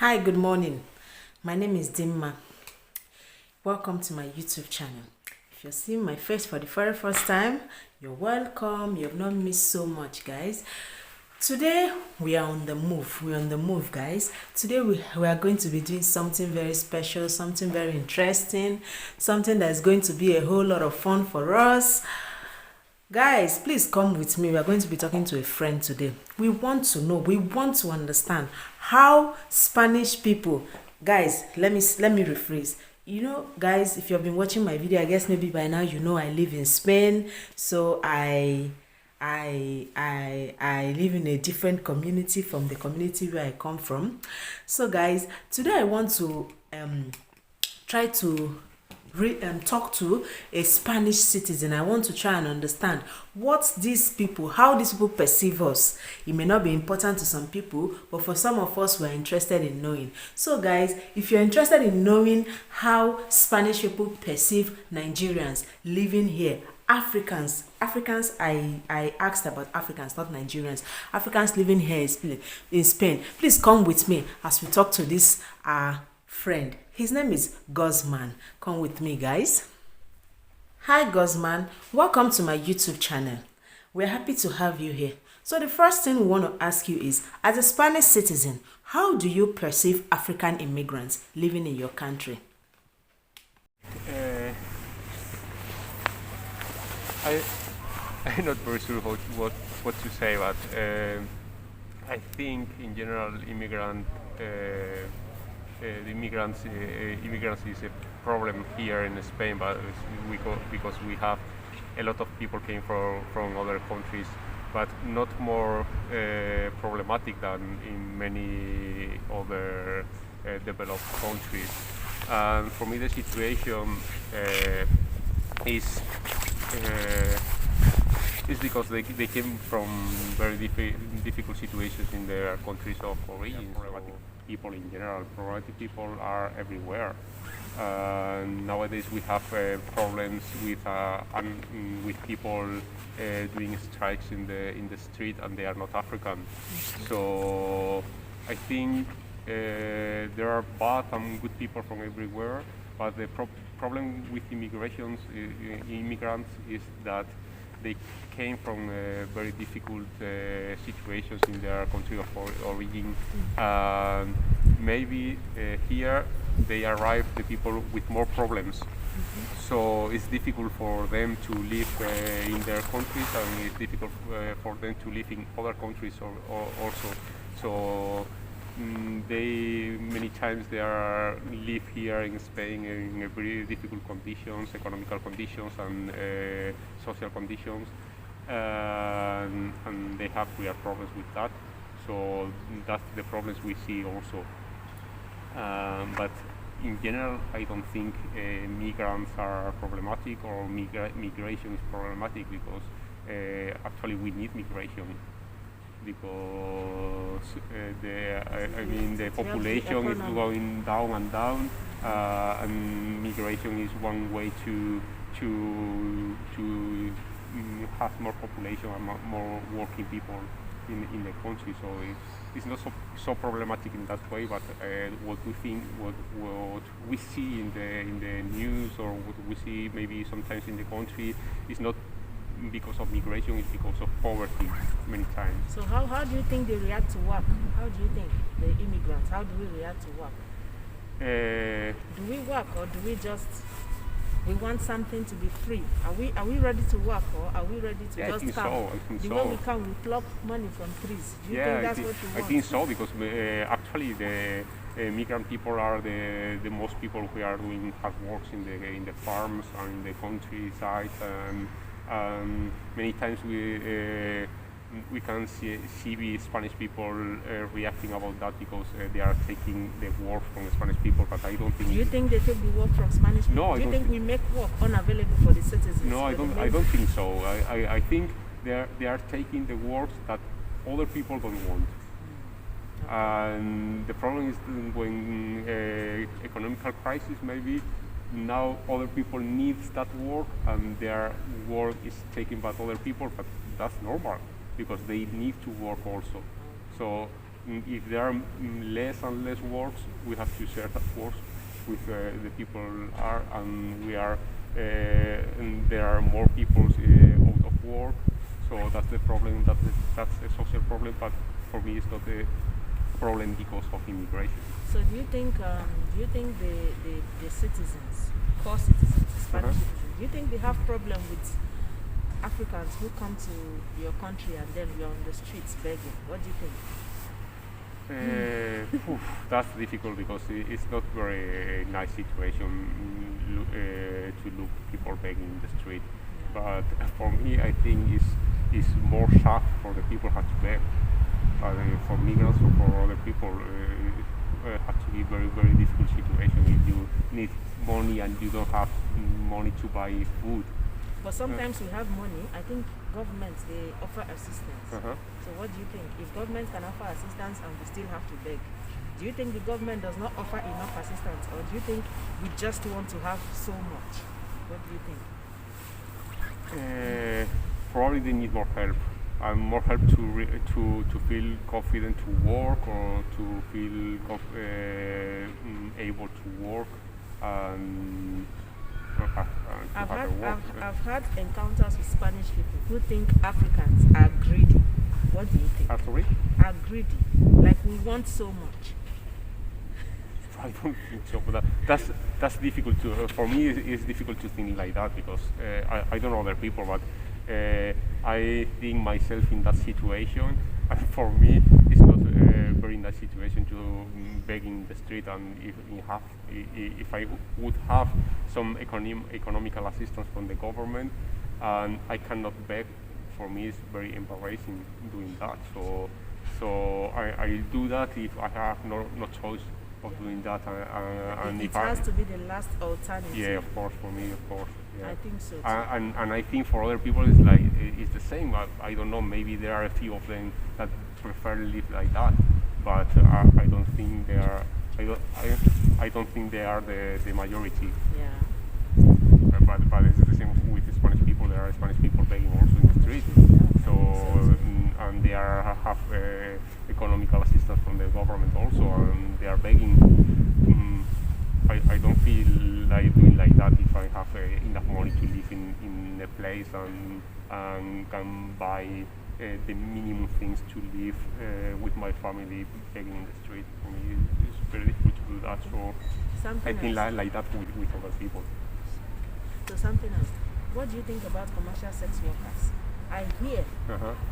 Hi, good morning. My name is Dimma. Welcome to my YouTube channel. If you're seeing my face for the very first time, you're welcome. You have not missed so much, guys. Today we are on the move. We're on the move, guys. Today we are going to be doing something very special, something very interesting, something that's going to be a whole lot of fun for us. Guys, please come with me. We are going to be talking to a friend today. We want to know, we want to understand how Spanish people, guys, let me rephrase. You know, guys, if you've been watching my video, I guess maybe by now you know I live in Spain. So I live in a different community from the community where I come from. So guys, today I want to try to talk to a Spanish citizen. I want to try and understand what these people, how these people perceive us. It may not be important to some people, but for some of us, we're interested in knowing. So guys, if you're interested in knowing how Spanish people perceive Nigerians living here, Africans, I asked about Africans, not Nigerians. Africans living here in Spain. Please come with me as we talk to this friend. His name is Guzman. Come with me, guys. Hi, Guzman. Welcome to my YouTube channel. We're happy to have you here. So the first thing we want to ask you is, as a Spanish citizen, how do you perceive African immigrants living in your country? I'm not very sure what to say, but I think in general immigrants is a problem here in Spain, but because we have a lot of people came from other countries, but not more problematic than in many other developed countries. And for me, the situation is because they came from very difficult situations in their countries of origin. Problematic people in general, problematic people are everywhere. Nowadays we have problems with people doing strikes in the street, and they are not African. So I think there are bad and good people from everywhere, but the problem with immigrants is that they came from very difficult situations in their country of origin. Maybe here they arrive, the people with more problems. So it's difficult for them to live in their countries, and it's difficult for them to live in other countries also. So many times they live here in Spain in very difficult conditions, economical conditions and social conditions, and they have real problems with that. So that's the problems we see also. But in general, I don't think migrants are problematic or migration is problematic, because actually we need migration. Because the population is going down and down, and migration is one way to have more population and more working people in the country. So it's not so problematic in that way. But what we see in the news, or what we see maybe sometimes in the country, is not because of migration, it's because of poverty many times. So how do you think they react to work? How do you think the immigrants, how do we react to work? Do we work, or do we want something to be free? Are we ready to work, or are we ready to just come? The way we come, we pluck money from trees. Do you think that's what you want? I think so, because actually the migrant people are the most people who are doing hard works in the farms and in the countryside. Many times we can see the Spanish people reacting about that, because they are taking the work from the Spanish people. But I don't think. Do you think they take the work from Spanish people? No, do you think we make work unavailable for the citizens? No, I don't think so. I think they are taking the work that other people don't want. And the problem is when economical crisis, maybe now other people need that work, and their work is taken by other people, but that's normal, because they need to work also. So if there are less and less works, we have to share that works with the people are, and we are, and there are more people out of work. So that's the problem. That's a social problem, but for me, it's not a problem because of immigration. So do you think the citizens, core citizens, Spanish citizens, do you think they have problem with Africans who come to your country and then we are on the streets begging? What do you think? That's difficult because it's not very nice situation to look people begging in the street. But for me, I think it's more sad for the people who have to beg. For migrants or for other people, have to be very, very difficult situation if you need money and you don't have money to buy food. But sometimes we have money. I think governments, they offer assistance. So what do you think? If government can offer assistance and we still have to beg, do you think the government does not offer enough assistance, or do you think we just want to have so much? What do you think? Probably they need more help. And more help to feel confident to work, or to feel able to work and I've had encounters with Spanish people who think Africans are greedy. What do you think? Sorry? Are greedy. Like we want so much. I don't think so. But that's difficult to. For me, it's difficult to think like that because I don't know other people, but I think myself in that situation, and for me, it's not a very nice situation to beg in the street. And if I would have some economical assistance from the government, and I cannot beg, for me it's very embarrassing doing that. So I do that if I have no choice of doing that, and it has to be the last alternative. Yeah, of course, for me, of course. Yeah. I think so too. And I think for other people it's like it's the same. I don't know. Maybe there are a few of them that prefer to live like that, but I don't think they are. I don't think they are the majority. Yeah. But it's the same with the Spanish people. There are Spanish people begging also in the street. So and they have economical assistance from the government also, and they are begging. I don't feel like doing like that if I have enough money to live in a place and can buy the minimum things to live with my family begging in the street. For me, it's very difficult to do that. So I think like that with other people. So something else. What do you think about commercial sex workers? I hear,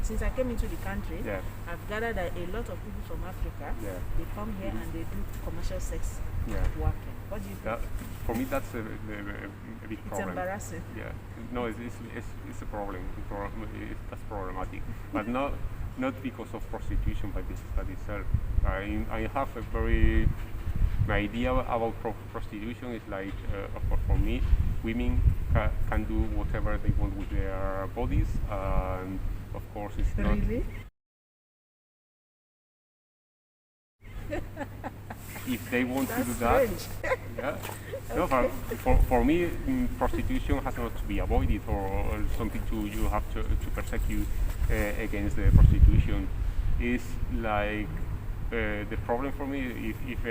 since I came into the country, I've gathered that a lot of people from Africa, they come here and they do commercial sex working. What do you think? For me, that's a big problem. It's embarrassing. Yeah. No, it's a problem. That's problematic. But not because of prostitution, but that itself. I have a very... My idea about prostitution is like, for me, women can do whatever they want with their bodies, and of course it's not... Really? If they want That's to do that, strange. No, for me, prostitution has not to be avoided or something you have to persecute against the prostitution. Is like the problem for me. If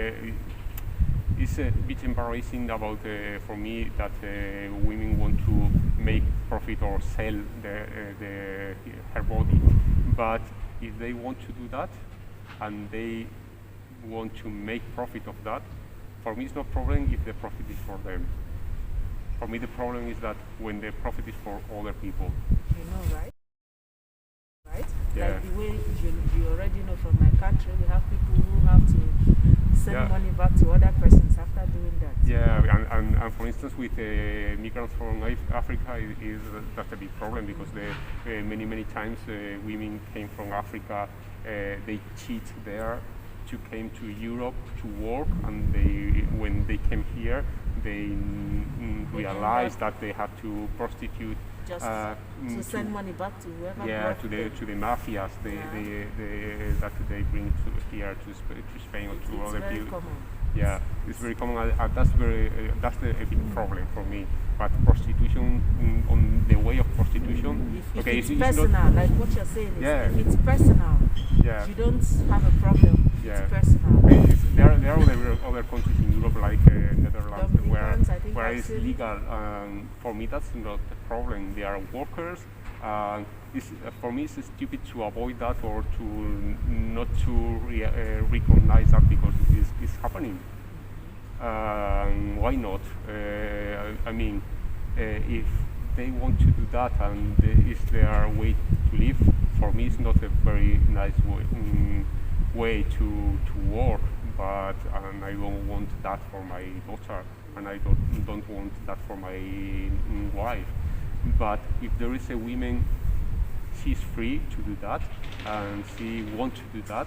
it's a bit embarrassing about for me that women want to make profit or sell her body, but if they want to do that and they want to make profit of that, for me it's no problem if the profit is for them. For me the problem is that when the profit is for other people. You know, right? Right? Yeah. Like the way you already know from my country, we have people who have to send money back to other persons after doing that. Yeah, and for instance with migrants from Africa, that's a big problem because many times women came from Africa, they cheat there, to came to Europe to work, and when they came here, they realized that they had to prostitute just to send money back to whoever. Yeah, to the mafias that they bring here to Spain or to other people. It's very common. Yeah, it's very common. That's a big problem for me. But prostitution, on the way of prostitution, Okay, if it's it's personal, not, like what you're saying is, yeah, if it's personal, yeah, you don't have a problem. yeah. It's personal. There are other countries in Europe like Netherlands Dominicans, I think where I've it's seen. legal. For me, that's not a problem. They are workers. For me, it's stupid to avoid that or to not to recognize that because it's happening. Why not? I mean, if they want to do that and it's their way to live, for me it's not a very nice way to work. But and I don't want that for my daughter, and I don't want that for my wife. But if there is a woman, she's free to do that, and she wants to do that.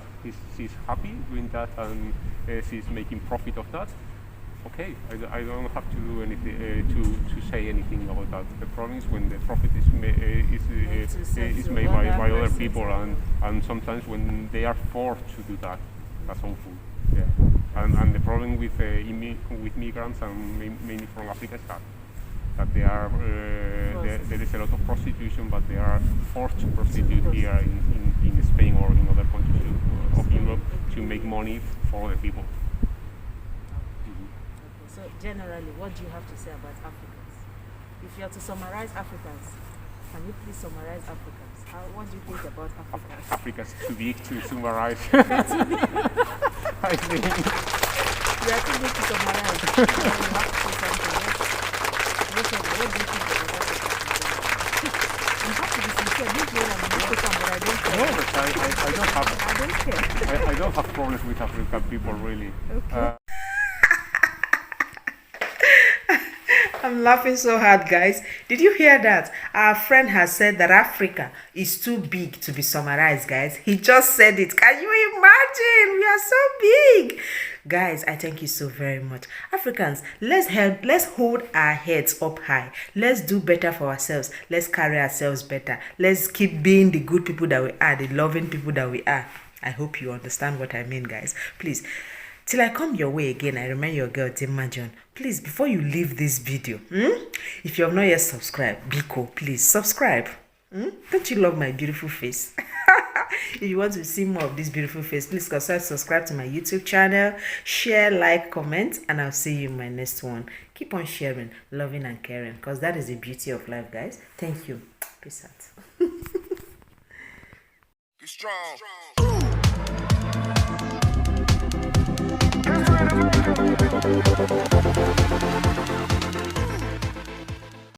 She's happy doing that, and she's making profit of that. Okay, I don't have to do anything to say anything about that. The problem is when the profit is made by other people, and sometimes when they are forced to do that, that's awful. Yeah, and the problem with with migrants and mainly from Africa is that they are there is a lot of prostitution, but they are forced to prostitute here in Spain or in other countries of Europe to make money for other people. So generally, what do you have to say about Africans? If you are to summarize Africans, can you please summarize Africans? What do you think about Africans? Africa's too big to summarize. I think. You are too big to summarize. You have to say something. What do you think about Africans? You have to be sincere. This way I'm not African, but I don't care. No, but I don't have. I don't care. I don't have problems with African people, really. Okay. I'm laughing so hard, guys. Did you hear that? Our friend has said that Africa is too big to be summarized, guys. He just said it. Can you imagine? We are so big. Guys, I thank you so very much. Africans, let's hold our heads up high. Let's do better for ourselves. Let's carry ourselves better. Let's keep being the good people that we are, the loving people that we are. I hope you understand what I mean, guys. Please, till I come your way again, I remain your girl, Dimma John. Please, before you leave this video, if you have not yet subscribed, Biko, please subscribe. Don't you love my beautiful face? If you want to see more of this beautiful face, please consider subscribe to my YouTube channel, share, like, comment, and I'll see you in my next one. Keep on sharing, loving, and caring, because that is the beauty of life, guys. Thank you. Peace out. Be strong. Be strong.